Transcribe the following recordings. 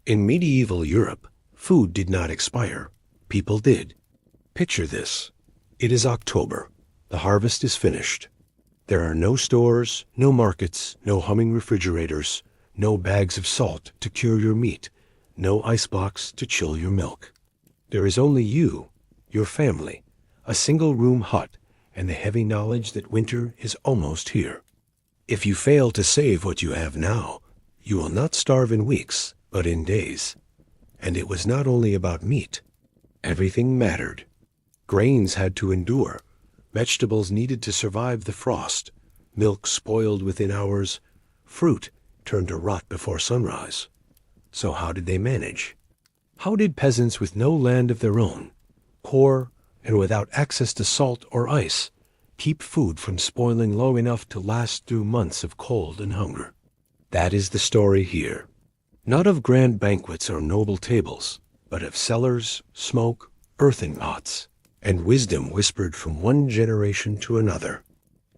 In medieval Europe, food did not expire. People did. Picture this. It is October. The harvest is finished. There are no stores, no markets, no humming refrigerators, no bags of salt to cure your meat, no icebox to chill your milk. There is only you, your family, a single-room hut, and the heavy knowledge that winter is almost here. If you fail to save what you have now, you will not starve in weeks, but in days. And it was not only about meat. Everything mattered. Grains had to endure. Vegetables needed to survive the frost. Milk spoiled within hours. Fruit turned to rot before sunrise. So how did they manage? How did peasants with no land of their own, poor and without access to salt or ice, keep food from spoiling long enough to last through months of cold and hunger? That is the story here. Not of grand banquets or noble tables, but of cellars, smoke, earthen pots, and wisdom whispered from one generation to another.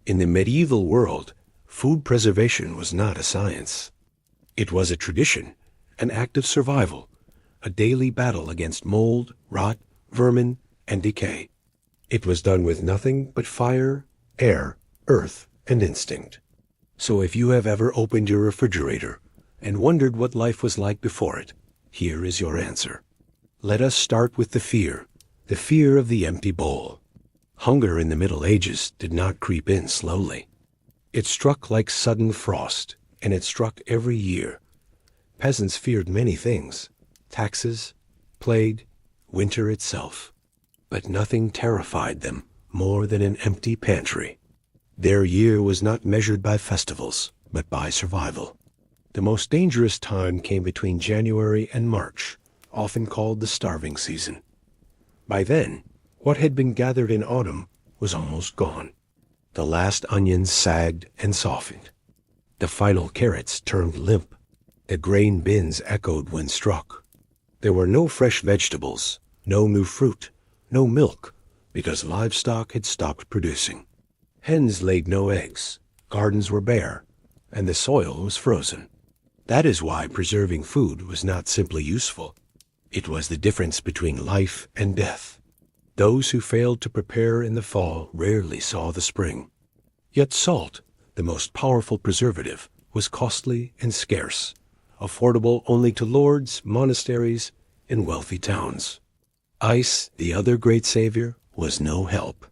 In the medieval world, food preservation was not a science. It was a tradition, an act of survival, a daily battle against mold, rot, vermin, and decay. It was done with nothing but fire, air, earth, and instinct. So if you have ever opened your refrigerator and wondered what life was like before it, here is your answer. Let us start with the fear of the empty bowl. Hunger in the Middle Ages did not creep in slowly. It struck like sudden frost, and it struck every year. Peasants feared many things: taxes, plague, winter itself. But nothing terrified them more than an empty pantry. Their year was not measured by festivals, but by survival. The most dangerous time came between January and March, often called the starving season. By then, what had been gathered in autumn was almost gone. The last onions sagged and softened. The final carrots turned limp. The grain bins echoed when struck. There were no fresh vegetables, no new fruit, no milk, because livestock had stopped producing. Hens laid no eggs, gardens were bare, and the soil was frozen. That is why preserving food was not simply useful. It was the difference between life and death. Those who failed to prepare in the fall rarely saw the spring. Yet salt, the most powerful preservative, was costly and scarce, affordable only to lords, monasteries, and wealthy towns. Ice, the other great savior, was no help.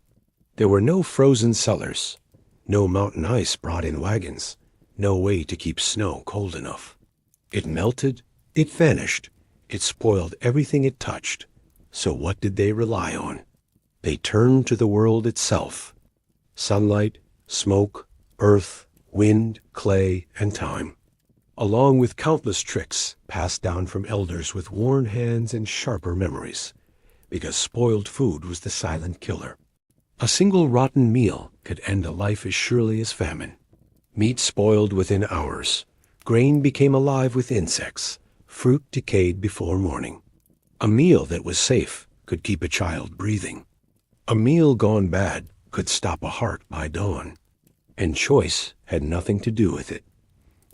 There were no frozen cellars, no mountain ice brought in wagons, no way to keep snow cold enough. It melted, it vanished, it spoiled everything it touched. So what did they rely on? They turned to the world itself. Sunlight, smoke, earth, wind, clay, and time. Along with countless tricks passed down from elders with worn hands and sharper memories, because spoiled food was the silent killer. A single rotten meal could end a life as surely as famine. Meat spoiled within hours. Grain became alive with insects. Fruit decayed before morning. A meal that was safe could keep a child breathing. A meal gone bad could stop a heart by dawn. And choice had nothing to do with it.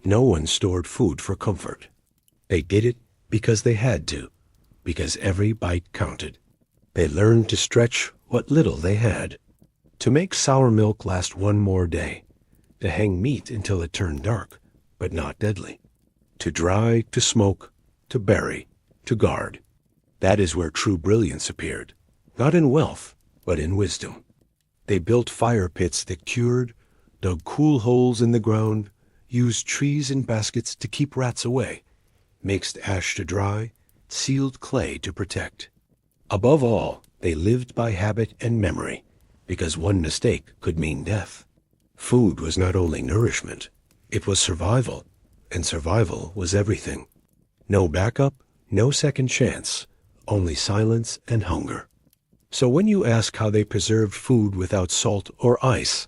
No one stored food for comfort. They did it because they had to, because every bite counted. They learned to stretch what little they had. To make sour milk last one more day. To hang meat until it turned dark, but not deadly. To dry, to smoke, to bury, to guard. That is where true brilliance appeared, not in wealth, but in wisdom. They built fire pits that cured, dug cool holes in the ground, used trees and baskets to keep rats away, mixed ash to dry, sealed clay to protect. Above all, they lived by habit and memory, because one mistake could mean death. Food was not only nourishment, it was survival, and survival was everything. No backup, no second chance, only silence and hunger. So when you ask how they preserved food without salt or ice,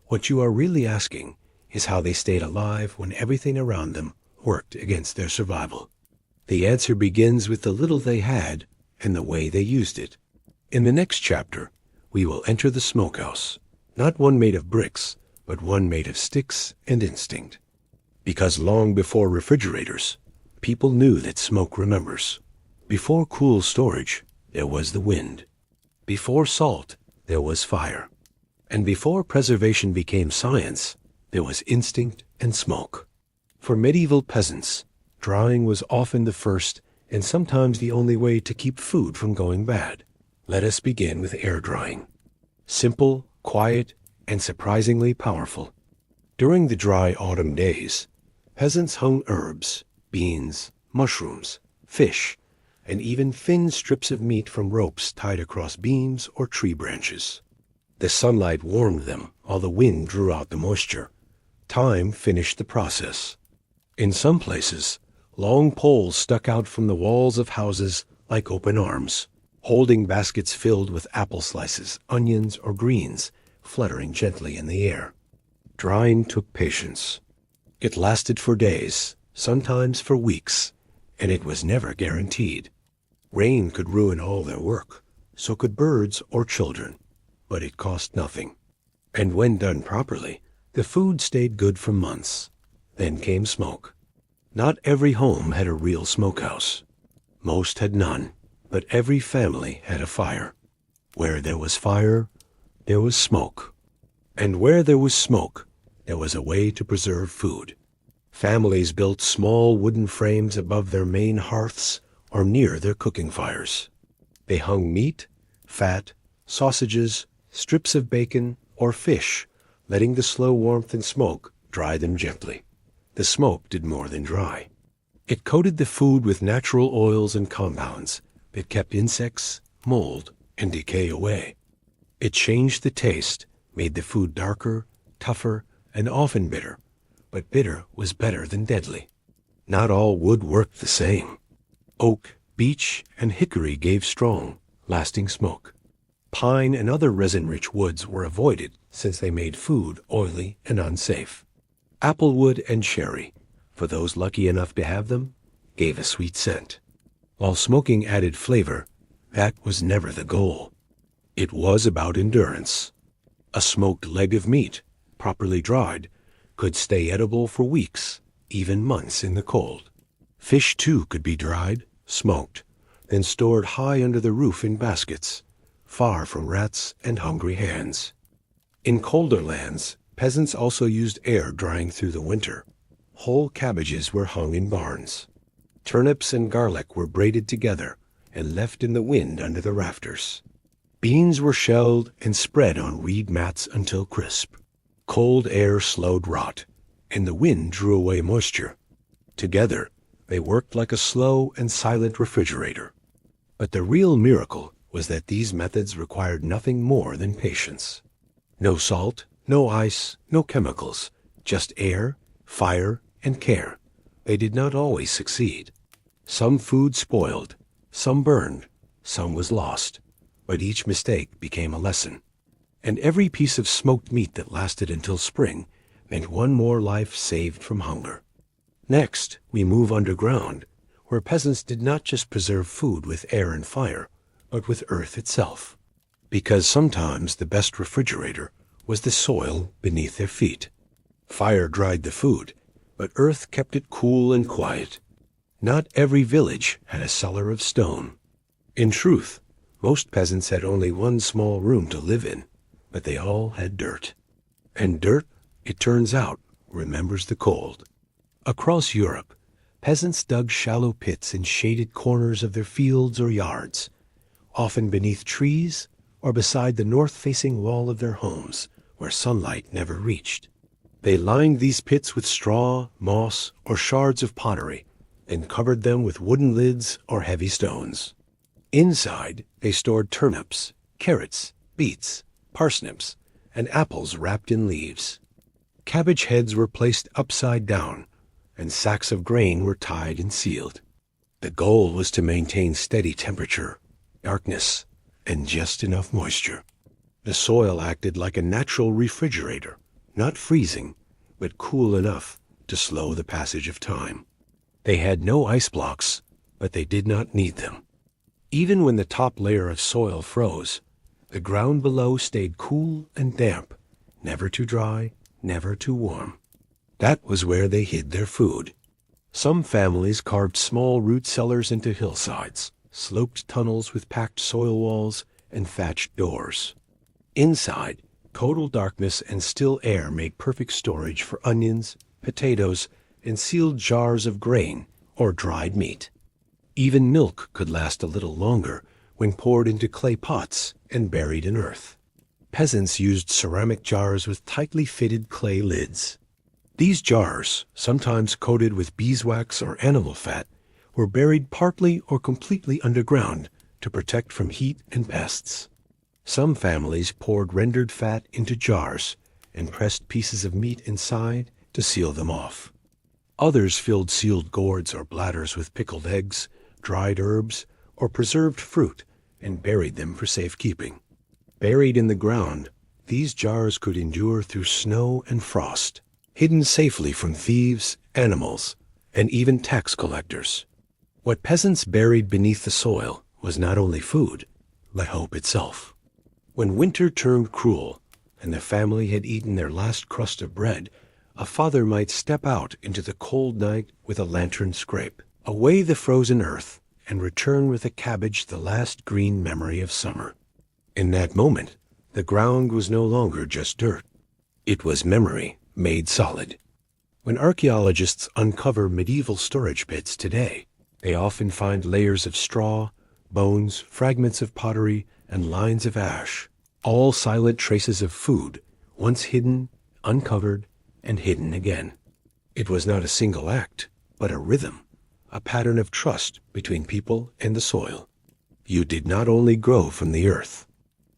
what you are really asking is how they stayed alive when everything around them worked against their survival. The answer begins with the little they had and the way they used it. In the next chapter, we will enter the smokehouse, not one made of bricks, but one made of sticks and instinct. Because long before refrigerators, People knew that smoke remembers. Before cool storage, there was the wind. Before salt, there was fire. And before preservation became science, there was instinct and smoke. For medieval peasants, drying was often the first and sometimes the only way to keep food from going bad. Let us begin with air drying. Simple, quiet, and surprisingly powerful. During the dry autumn days, peasants hung herbs, beans, mushrooms, fish, and even thin strips of meat from ropes tied across beams or tree branches. The sunlight warmed them while the wind drew out the moisture. Time finished the process. In some places, long poles stuck out from the walls of houses like open arms, holding baskets filled with apple slices, onions, or greens, fluttering gently in the air. Drying took patience. It lasted for days, sometimes for weeks, and it was never guaranteed. Rain could ruin all their work, so could birds or children, but it cost nothing. And when done properly, the food stayed good for months. Then came smoke. Not every home had a real smokehouse. Most had none, but every family had a fire. Where there was fire, there was smoke. And where there was smoke, there was a way to preserve food. Families built small wooden frames above their main hearths or near their cooking fires. They hung meat, fat, sausages, strips of bacon, or fish, letting the slow warmth and smoke dry them gently. The smoke did more than dry. It coated the food with natural oils and compounds that kept insects, mold, and decay away. It changed the taste, made the food darker, tougher, and often bitter. But bitter was better than deadly. Not all wood worked the same. Oak, beech, and hickory gave strong, lasting smoke. Pine and other resin-rich woods were avoided since they made food oily and unsafe. Applewood and cherry, for those lucky enough to have them, gave a sweet scent. While smoking added flavor, that was never the goal. It was about endurance. A smoked leg of meat, properly dried, could stay edible for weeks, even months in the cold. Fish, too, could be dried, smoked, then stored high under the roof in baskets, far from rats and hungry hands. In colder lands, peasants also used air drying through the winter. Whole cabbages were hung in barns. Turnips and garlic were braided together and left in the wind under the rafters. Beans were shelled and spread on reed mats until crisp. Cold air slowed rot, and the wind drew away moisture. Together, they worked like a slow and silent refrigerator. But the real miracle was that these methods required nothing more than patience. No salt, no ice, no chemicals, just air, fire, and care. They did not always succeed. Some food spoiled, some burned, some was lost, but each mistake became a lesson. And every piece of smoked meat that lasted until spring meant one more life saved from hunger. Next, we move underground, where peasants did not just preserve food with air and fire, but with earth itself. Because sometimes the best refrigerator was the soil beneath their feet. Fire dried the food, but earth kept it cool and quiet. Not every village had a cellar of stone. In truth, most peasants had only one small room to live in, but they all had dirt. And dirt, it turns out, remembers the cold. Across Europe, peasants dug shallow pits in shaded corners of their fields or yards, often beneath trees or beside the north-facing wall of their homes, where sunlight never reached. They lined these pits with straw, moss, or shards of pottery, and covered them with wooden lids or heavy stones. Inside, they stored turnips, carrots, beets, parsnips, and apples wrapped in leaves. Cabbage heads were placed upside down, and sacks of grain were tied and sealed. The goal was to maintain steady temperature, darkness, and just enough moisture. The soil acted like a natural refrigerator, not freezing, but cool enough to slow the passage of time. They had no ice blocks, but they did not need them. Even when the top layer of soil froze, the ground below stayed cool and damp, never too dry, never too warm. That was where they hid their food. Some families carved small root cellars into hillsides, sloped tunnels with packed soil walls, and thatched doors. Inside, total darkness and still air made perfect storage for onions, potatoes, and sealed jars of grain or dried meat. Even milk could last a little longer when poured into clay pots and buried in earth. Peasants used ceramic jars with tightly fitted clay lids. These jars, sometimes coated with beeswax or animal fat, were buried partly or completely underground to protect from heat and pests. Some families poured rendered fat into jars and pressed pieces of meat inside to seal them off. Others filled sealed gourds or bladders with pickled eggs, dried herbs, or preserved fruit and buried them for safekeeping. Buried in the ground, these jars could endure through snow and frost, hidden safely from thieves, animals, and even tax collectors. What peasants buried beneath the soil was not only food, but hope itself. When winter turned cruel and the family had eaten their last crust of bread, a father might step out into the cold night with a lantern scrape, away the frozen earth, and return with a cabbage, the last green memory of summer. In that moment, the ground was no longer just dirt. It was memory made solid. When archaeologists uncover medieval storage pits today, they often find layers of straw, bones, fragments of pottery, and lines of ash, all silent traces of food, once hidden, uncovered, and hidden again. It was not a single act, but a rhythm, a pattern of trust between people and the soil. You did not only grow from the earth.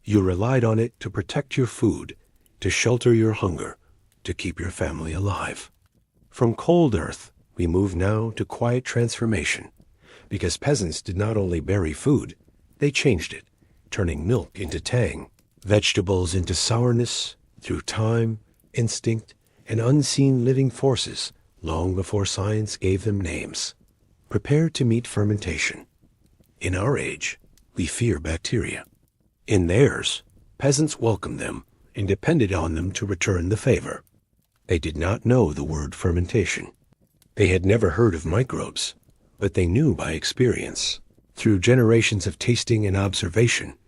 You relied on it to protect your food, to shelter your hunger, to keep your family alive. From cold earth, we move now to quiet transformation, because peasants did not only bury food, they changed it, turning milk into tang, vegetables into sourness, through time, instinct, and unseen living forces long before science gave them names. Prepare to meet fermentation. In our age, we fear bacteria. In theirs, peasants welcomed them and depended on them to return the favor. They did not know the word fermentation. They had never heard of microbes, but they knew by experience, through generations of tasting and observation,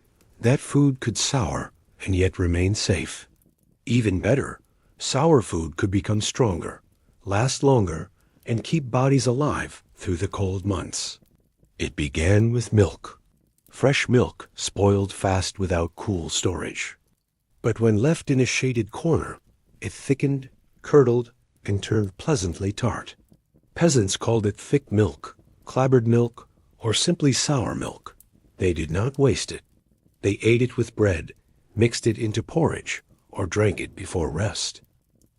that food could sour and yet remain safe. Even better, sour food could become stronger, last longer, and keep bodies alive through the cold months. It began with milk. Fresh milk spoiled fast without cool storage. But when left in a shaded corner, it thickened, curdled, and turned pleasantly tart. Peasants called it thick milk, clabbered milk, or simply sour milk. They did not waste it. They ate it with bread, mixed it into porridge, or drank it before rest.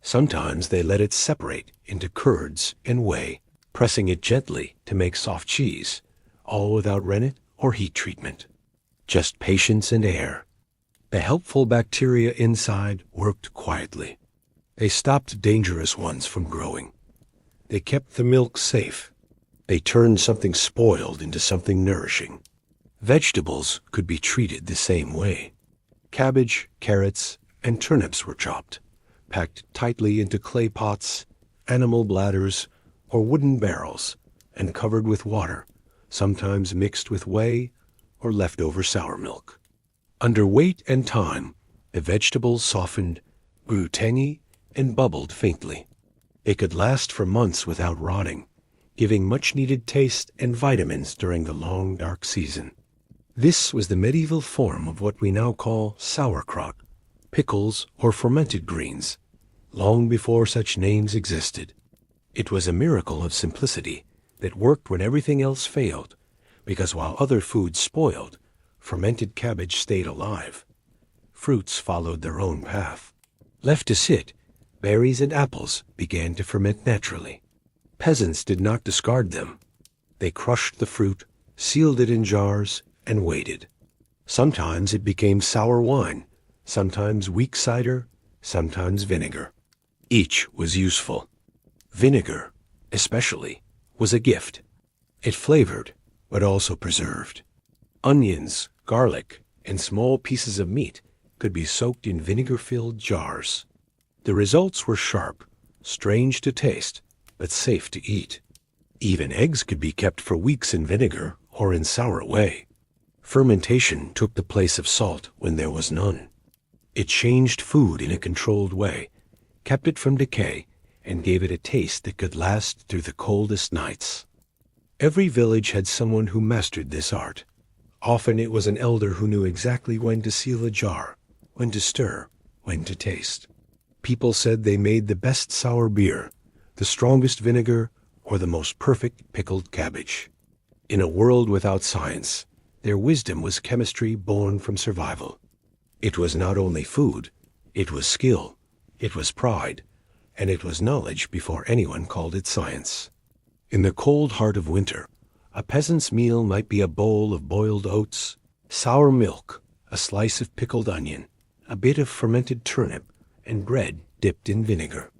Sometimes they let it separate into curds and whey, pressing it gently to make soft cheese, all without rennet or heat treatment. Just patience and air. The helpful bacteria inside worked quietly. They stopped dangerous ones from growing. They kept the milk safe. They turned something spoiled into something nourishing. Vegetables could be treated the same way. Cabbage, carrots, and turnips were chopped, packed tightly into clay pots, animal bladders, or wooden barrels, and covered with water, sometimes mixed with whey or leftover sour milk. Under weight and time, the vegetables softened, grew tangy, and bubbled faintly. It could last for months without rotting, giving much-needed taste and vitamins during the long, dark season. This was the medieval form of what we now call sauerkraut, pickles, or fermented greens, long before such names existed. It was a miracle of simplicity that worked when everything else failed, because while other foods spoiled, fermented cabbage stayed alive. Fruits followed their own path. Left to sit, berries and apples began to ferment naturally. Peasants did not discard them. They crushed the fruit, sealed it in jars, and waited. Sometimes it became sour wine, sometimes weak cider, sometimes vinegar. Each was useful. Vinegar, especially, was a gift. It flavored, but also preserved. Onions, garlic, and small pieces of meat could be soaked in vinegar-filled jars. The results were sharp, strange to taste, but safe to eat. Even eggs could be kept for weeks in vinegar or in sour whey. Fermentation took the place of salt when there was none. It changed food in a controlled way, kept it from decay, and gave it a taste that could last through the coldest nights. Every village had someone who mastered this art. Often it was an elder who knew exactly when to seal a jar, when to stir, when to taste. People said they made the best sour beer, the strongest vinegar, or the most perfect pickled cabbage. In a world without science, their wisdom was chemistry born from survival. It was not only food, it was skill, it was pride, and it was knowledge before anyone called it science. In the cold heart of winter, a peasant's meal might be a bowl of boiled oats, sour milk, a slice of pickled onion, a bit of fermented turnip, and bread dipped in vinegar.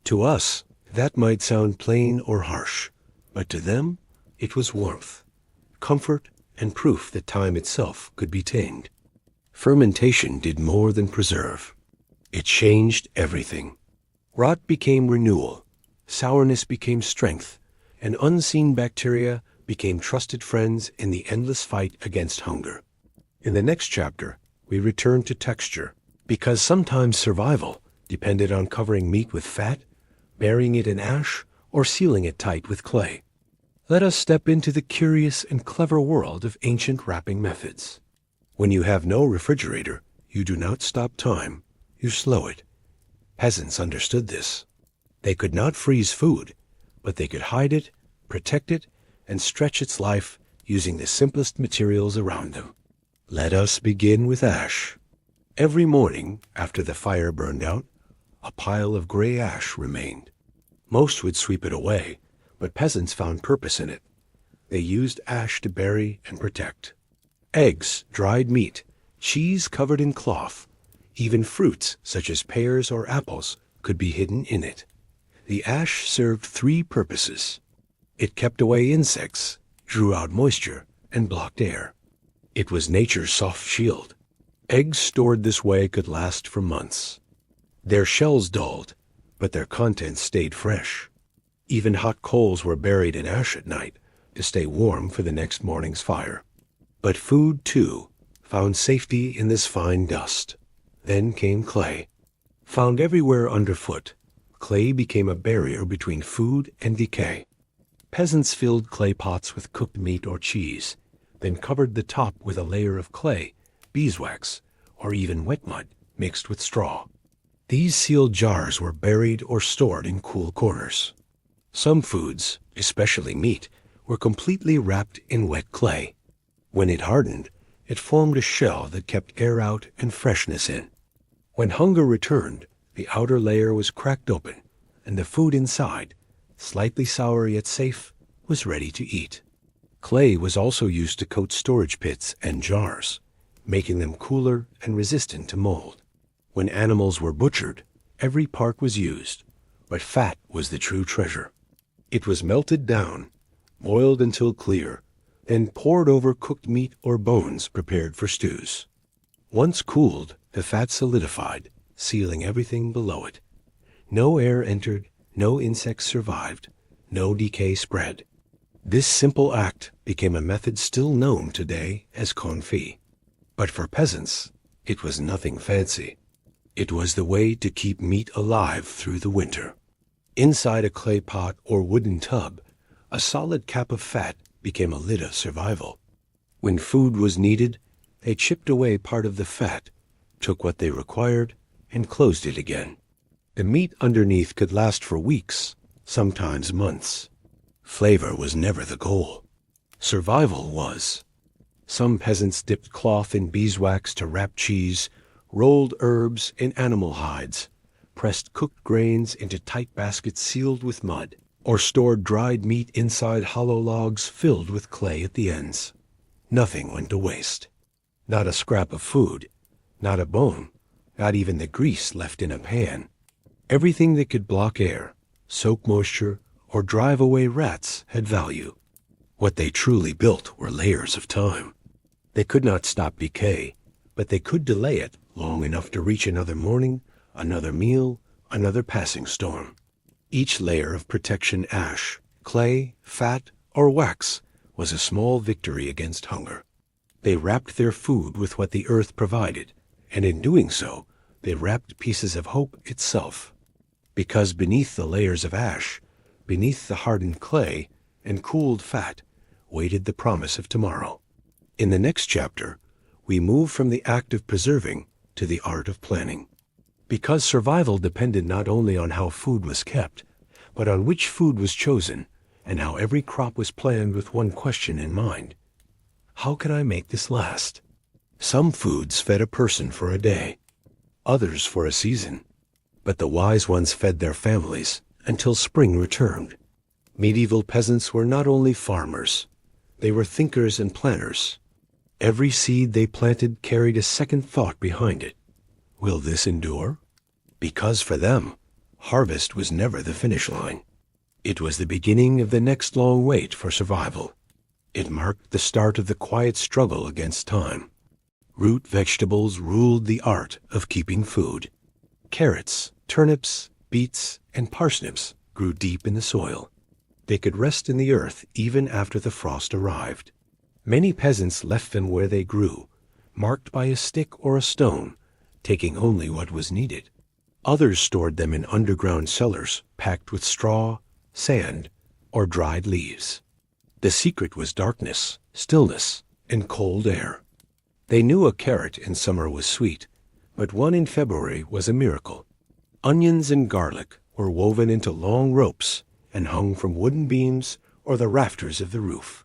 To us, that might sound plain or harsh, but to them, it was warmth, comfort, and proof that time itself could be tamed. Fermentation did more than preserve. It changed everything. Rot became renewal, sourness became strength, and unseen bacteria became trusted friends in the endless fight against hunger. In the next chapter, we return to texture, because sometimes survival depended on covering meat with fat, burying it in ash, or sealing it tight with clay. Let us step into the curious and clever world of ancient wrapping methods. When you have no refrigerator, you do not stop time, you slow it. Peasants understood this. They could not freeze food, but they could hide it, protect it, and stretch its life using the simplest materials around them. Let us begin with ash. Every morning, after the fire burned out, a pile of gray ash remained. Most would sweep it away, but peasants found purpose in it. They used ash to bury and protect. Eggs, dried meat, cheese covered in cloth, even fruits such as pears or apples could be hidden in it. The ash served three purposes. It kept away insects, drew out moisture, and blocked air. It was nature's soft shield. Eggs stored this way could last for months. Their shells dulled, but their contents stayed fresh. Even hot coals were buried in ash at night to stay warm for the next morning's fire. But food, too, found safety in this fine dust. Then came clay. Found everywhere underfoot, clay became a barrier between food and decay. Peasants filled clay pots with cooked meat or cheese, then covered the top with a layer of clay, beeswax, or even wet mud mixed with straw. These sealed jars were buried or stored in cool corners. Some foods, especially meat, were completely wrapped in wet clay. When it hardened, it formed a shell that kept air out and freshness in. When hunger returned, the outer layer was cracked open, and the food inside, slightly sour yet safe, was ready to eat. Clay was also used to coat storage pits and jars, making them cooler and resistant to mold. When animals were butchered, every part was used, but fat was the true treasure. It was melted down, boiled until clear, then poured over cooked meat or bones prepared for stews. Once cooled, the fat solidified, sealing everything below it. No air entered, no insects survived, no decay spread. This simple act became a method still known today as confit. But for peasants, it was nothing fancy. It was the way to keep meat alive through the winter. Inside a clay pot or wooden tub, a solid cap of fat became a lid of survival. When food was needed, they chipped away part of the fat, took what they required, and closed it again. The meat underneath could last for weeks, sometimes months. Flavor was never the goal. Survival was. Some peasants dipped cloth in beeswax to wrap cheese, rolled herbs in animal hides, pressed cooked grains into tight baskets sealed with mud, or stored dried meat inside hollow logs filled with clay at the ends. Nothing went to waste. Not a scrap of food, not a bone, not even the grease left in a pan. Everything that could block air, soak moisture, or drive away rats had value. What they truly built were layers of time. They could not stop decay, but they could delay it long enough to reach another morning, another meal, another passing storm. Each layer of protection ash, Clay, fat, or wax was a small victory against hunger. They wrapped their food with what the earth provided, and in doing so, they wrapped pieces of hope itself. Because beneath the layers of ash, beneath the hardened clay and cooled fat, waited the promise of tomorrow. In the next chapter, we move from the act of preserving to the art of planning. Because survival depended not only on how food was kept, but on which food was chosen, and how every crop was planned with one question in mind. How can I make this last? Some foods fed a person for a day, others for a season, but the wise ones fed their families until spring returned. Medieval peasants were not only farmers, they were thinkers and planners. Every seed they planted carried a second thought behind it. Will this endure? Because for them, harvest was never the finish line. It was the beginning of the next long wait for survival. It marked the start of the quiet struggle against time. Root vegetables ruled the art of keeping food. Carrots, turnips, beets, and parsnips grew deep in the soil. They could rest in the earth even after the frost arrived. Many peasants left them where they grew, marked by a stick or a stone, taking only what was needed. Others stored them in underground cellars packed with straw, sand, or dried leaves. The secret was darkness, stillness, and cold air. They knew a carrot in summer was sweet, but one in February was a miracle. Onions and garlic were woven into long ropes and hung from wooden beams or the rafters of the roof.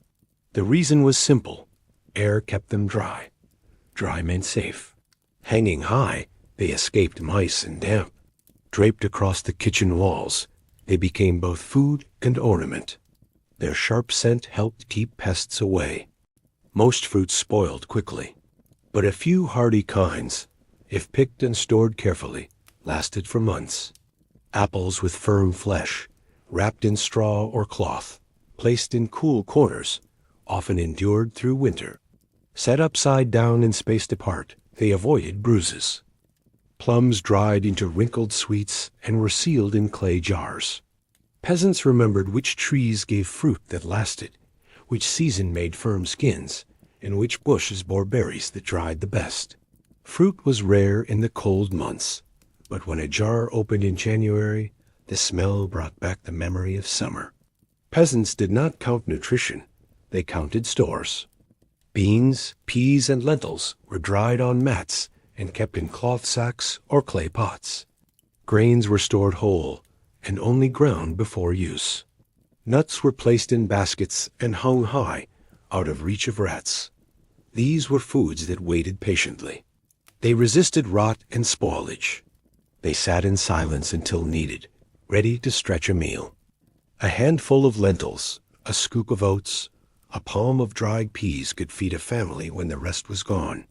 The reason was simple. Air kept them dry. Dry meant safe. Hanging high, they escaped mice and damp. Draped across the kitchen walls, they became both food and ornament. Their sharp scent helped keep pests away. Most fruits spoiled quickly, but a few hardy kinds, if picked and stored carefully, lasted for months. Apples with firm flesh, wrapped in straw or cloth, placed in cool corners, often endured through winter. Set upside down and spaced apart, they avoided bruises. Plums dried into wrinkled sweets and were sealed in clay jars. Peasants remembered which trees gave fruit that lasted, which season made firm skins, and which bushes bore berries that dried the best. Fruit was rare in the cold months, but when a jar opened in January, the smell brought back the memory of summer. Peasants did not count nutrition, they counted stores. Beans, peas, and lentils were dried on mats and kept in cloth sacks or clay pots. Grains were stored whole and only ground before use. Nuts were placed in baskets and hung high, out of reach of rats. These were foods that waited patiently. They resisted rot and spoilage. They sat in silence until needed, ready to stretch a meal. A handful of lentils, a scoop of oats, a palm of dried peas could feed a family when the rest was gone.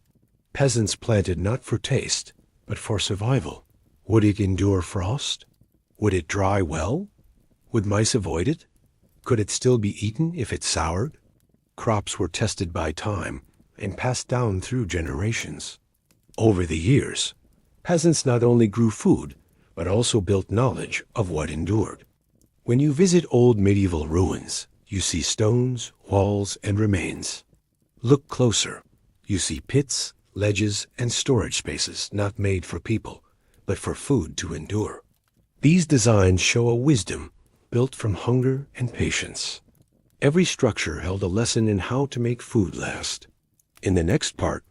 Peasants planted not for taste, but for survival. Would it endure frost? Would it dry well? Would mice avoid it? Could it still be eaten if it soured? Crops were tested by time and passed down through generations. Over the years, peasants not only grew food, but also built knowledge of what endured. When you visit old medieval ruins, you see stones, walls, and remains. Look closer. You see pits, ledges, and storage spaces not made for people, but for food to endure. These designs show a wisdom built from hunger and patience. Every structure held a lesson in how to make food last. In the next part,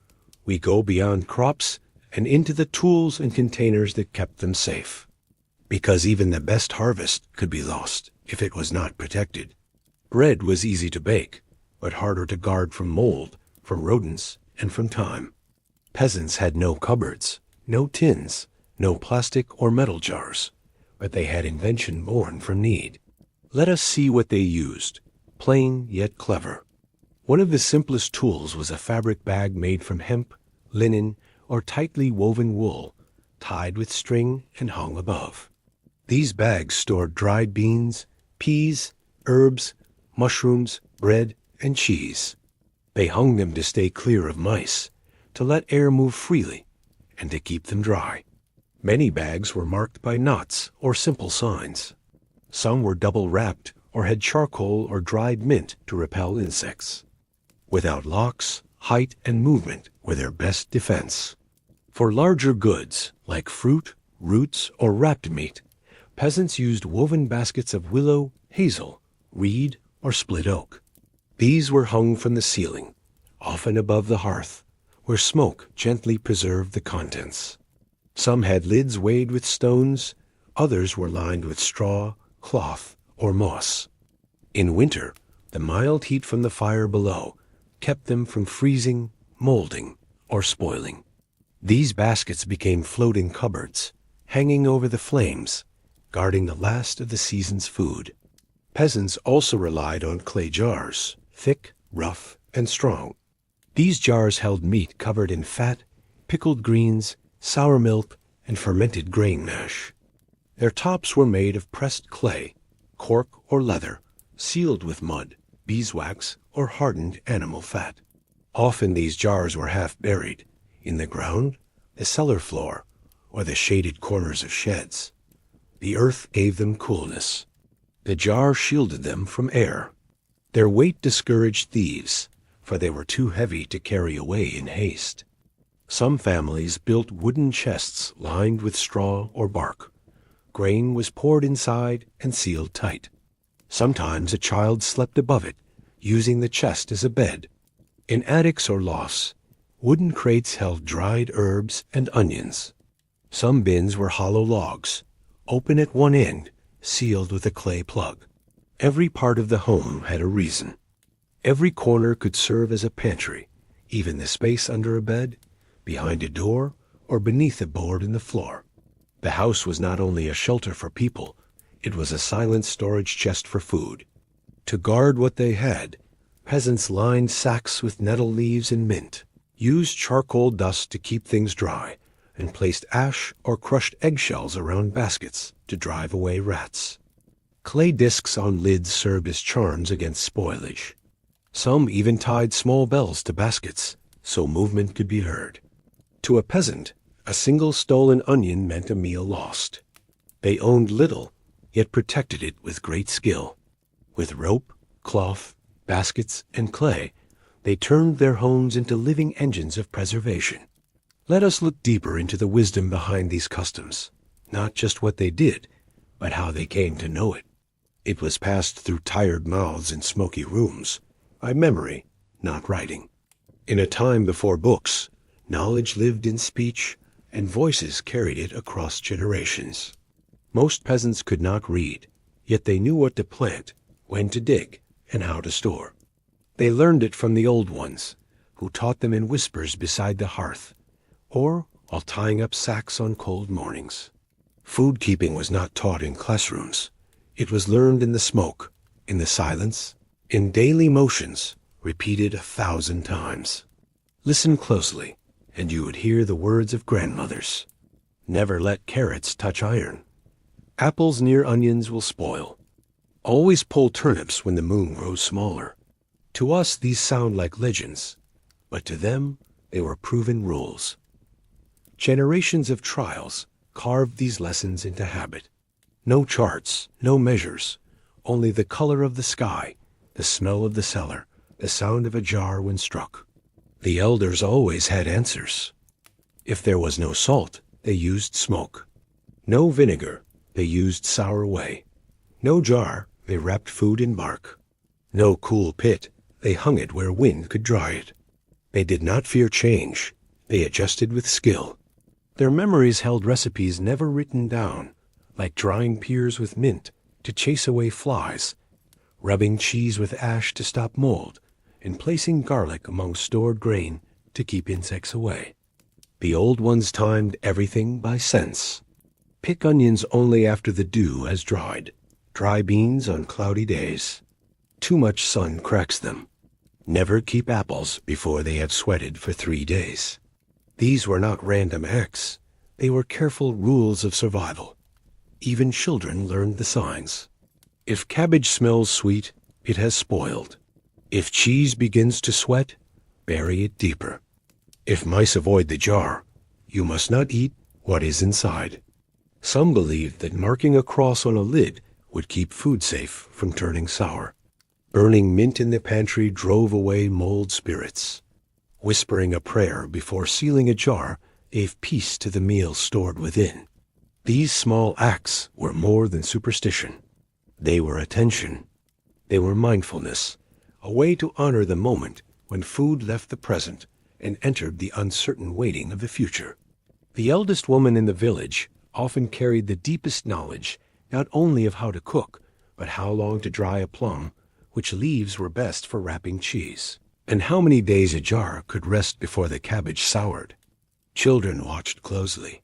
we go beyond crops and into the tools and containers that kept them safe. Because even the best harvest could be lost if it was not protected. Bread was easy to bake, but harder to guard from mold, from rodents, and from time. Peasants had no cupboards, no tins, no plastic or metal jars, but they had invention born from need. Let us see what they used, plain yet clever. One of the simplest tools was a fabric bag made from hemp, linen, or tightly woven wool, tied with string and hung above. These bags stored dried beans, peas, herbs, mushrooms, bread, and cheese. They hung them to stay clear of mice, to let air move freely, and to keep them dry. Many bags were marked by knots or simple signs. Some were double wrapped or had charcoal or dried mint to repel insects. Without locks, height and movement were their best defense. For larger goods, like fruit, roots, or wrapped meat, peasants used woven baskets of willow, hazel, reed, or split oak. These were hung from the ceiling, often above the hearth, where smoke gently preserved the contents. Some had lids weighted with stones, others were lined with straw, cloth, or moss. In winter, the mild heat from the fire below kept them from freezing, molding, or spoiling. These baskets became floating cupboards, hanging over the flames, guarding the last of the season's food. Peasants also relied on clay jars, thick, rough, and strong. These jars held meat covered in fat, pickled greens, sour milk, and fermented grain mash. Their tops were made of pressed clay, cork or leather, sealed with mud, beeswax, or hardened animal fat. Often these jars were half buried in the ground, the cellar floor, or the shaded corners of sheds. The earth gave them coolness. The jar shielded them from air. Their weight discouraged thieves, for they were too heavy to carry away in haste. Some families built wooden chests lined with straw or bark. Grain was poured inside and sealed tight. Sometimes a child slept above it, using the chest as a bed. In attics or lofts, wooden crates held dried herbs and onions. Some bins were hollow logs, open at one end, sealed with a clay plug. Every part of the home had a reason. Every corner could serve as a pantry, even the space under a bed, behind a door, or beneath a board in the floor. The house was not only a shelter for people, it was a silent storage chest for food. To guard what they had, peasants lined sacks with nettle leaves and mint, used charcoal dust to keep things dry, and placed ash or crushed eggshells around baskets to drive away rats. Clay discs on lids served as charms against spoilage. Some even tied small bells to baskets so movement could be heard. To a peasant, a single stolen onion meant a meal lost. They owned little, yet protected it with great skill. With rope, cloth, baskets, and clay, they turned their homes into living engines of preservation. Let us look deeper into the wisdom behind these customs, not just what they did, but how they came to know it. It was passed through tired mouths in smoky rooms, by memory, not writing. In a time before books, knowledge lived in speech, and voices carried it across generations. Most peasants could not read, yet they knew what to plant, when to dig, and how to store. They learned it from the old ones, who taught them in whispers beside the hearth, or while tying up sacks on cold mornings. Food keeping was not taught in classrooms. It was learned in the smoke, in the silence, in daily motions, repeated 1,000 times. Listen closely, and you would hear the words of grandmothers. Never let carrots touch iron. Apples near onions will spoil. Always pull turnips when the moon grows smaller. To us these sound like legends, but to them they were proven rules. Generations of trials carved these lessons into habit. No charts, no measures, only the color of the sky, the smell of the cellar, the sound of a jar when struck. The elders always had answers. If there was no salt, they used smoke. No vinegar, they used sour whey. No jar, they wrapped food in bark. No cool pit, they hung it where wind could dry it. They did not fear change. They adjusted with skill. Their memories held recipes never written down, like drying pears with mint to chase away flies, rubbing cheese with ash to stop mold, and placing garlic among stored grain to keep insects away. The old ones timed everything by sense. Pick onions only after the dew has dried. Dry beans on cloudy days. Too much sun cracks them. Never keep apples before they have sweated for 3 days. These were not random acts. They were careful rules of survival. Even children learned the signs. If cabbage smells sweet, it has spoiled. If cheese begins to sweat, bury it deeper. If mice avoid the jar, you must not eat what is inside. Some believed that marking a cross on a lid would keep food safe from turning sour. Burning mint in the pantry drove away mold spirits. Whispering a prayer before sealing a jar gave peace to the meal stored within. These small acts were more than superstition. They were attention. They were mindfulness, a way to honor the moment when food left the present and entered the uncertain waiting of the future. The eldest woman in the village often carried the deepest knowledge not only of how to cook, but how long to dry a plum, which leaves were best for wrapping cheese, and how many days a jar could rest before the cabbage soured. Children watched closely.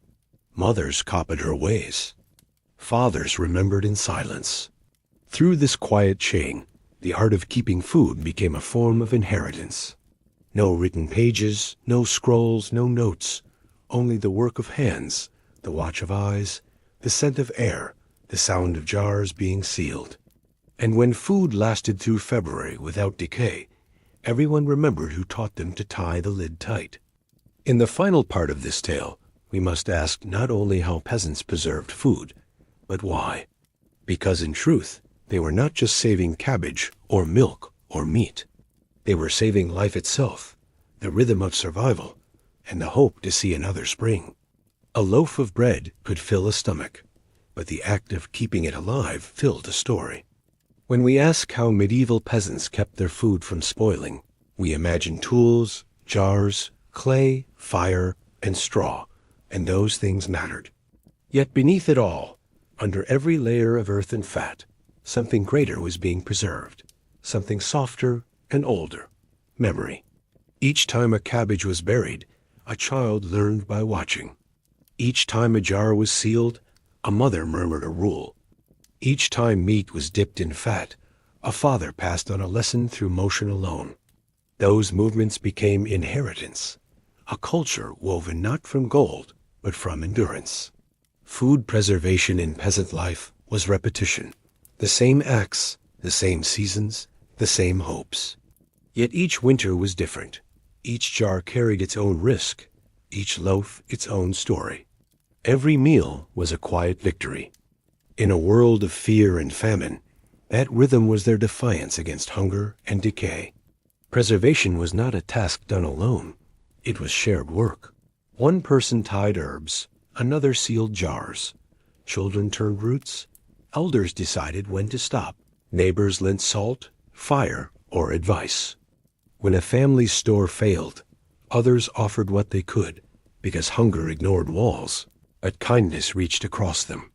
Mothers copied her ways. Fathers remembered in silence. Through this quiet chain, the art of keeping food became a form of inheritance. No written pages, no scrolls, no notes, only the work of hands, the watch of eyes, the scent of air, the sound of jars being sealed. And when food lasted through February without decay, everyone remembered who taught them to tie the lid tight. In the final part of this tale, we must ask not only how peasants preserved food, but why. Because in truth, they were not just saving cabbage or milk or meat. They were saving life itself, the rhythm of survival, and the hope to see another spring. A loaf of bread could fill a stomach, but the act of keeping it alive filled a story. When we ask how medieval peasants kept their food from spoiling, we imagine tools, jars, clay, fire, and straw, and those things mattered. Yet beneath it all, under every layer of earth and fat, something greater was being preserved, something softer and older, memory. Each time a cabbage was buried, a child learned by watching. Each time a jar was sealed, a mother murmured a rule. Each time meat was dipped in fat, a father passed on a lesson through motion alone. Those movements became inheritance, a culture woven not from gold, but from endurance. Food preservation in peasant life was repetition. The same acts, the same seasons, the same hopes. Yet each winter was different. Each jar carried its own risk, each loaf its own story. Every meal was a quiet victory. In a world of fear and famine, that rhythm was their defiance against hunger and decay. Preservation was not a task done alone. It was shared work. One person tied herbs, another sealed jars. Children turned roots. Elders decided when to stop. Neighbors lent salt, fire, or advice. When a family's store failed, others offered what they could, because hunger ignored walls, but kindness reached across them.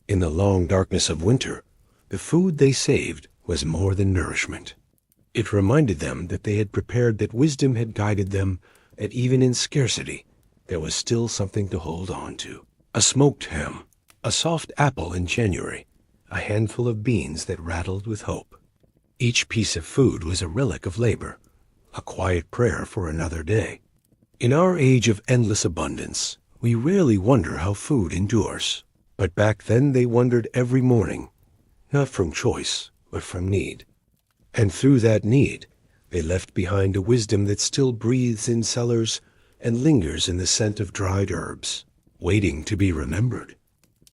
In the long darkness of winter, the food they saved was more than nourishment. It reminded them that they had prepared, that wisdom had guided them, that even in scarcity, there was still something to hold on to. A smoked ham, a soft apple in January, a handful of beans that rattled with hope. Each piece of food was a relic of labor, a quiet prayer for another day. In our age of endless abundance, we rarely wonder how food endures. But back then they wondered every morning, not from choice, but from need. And through that need, they left behind a wisdom that still breathes in cellars and lingers in the scent of dried herbs, waiting to be remembered.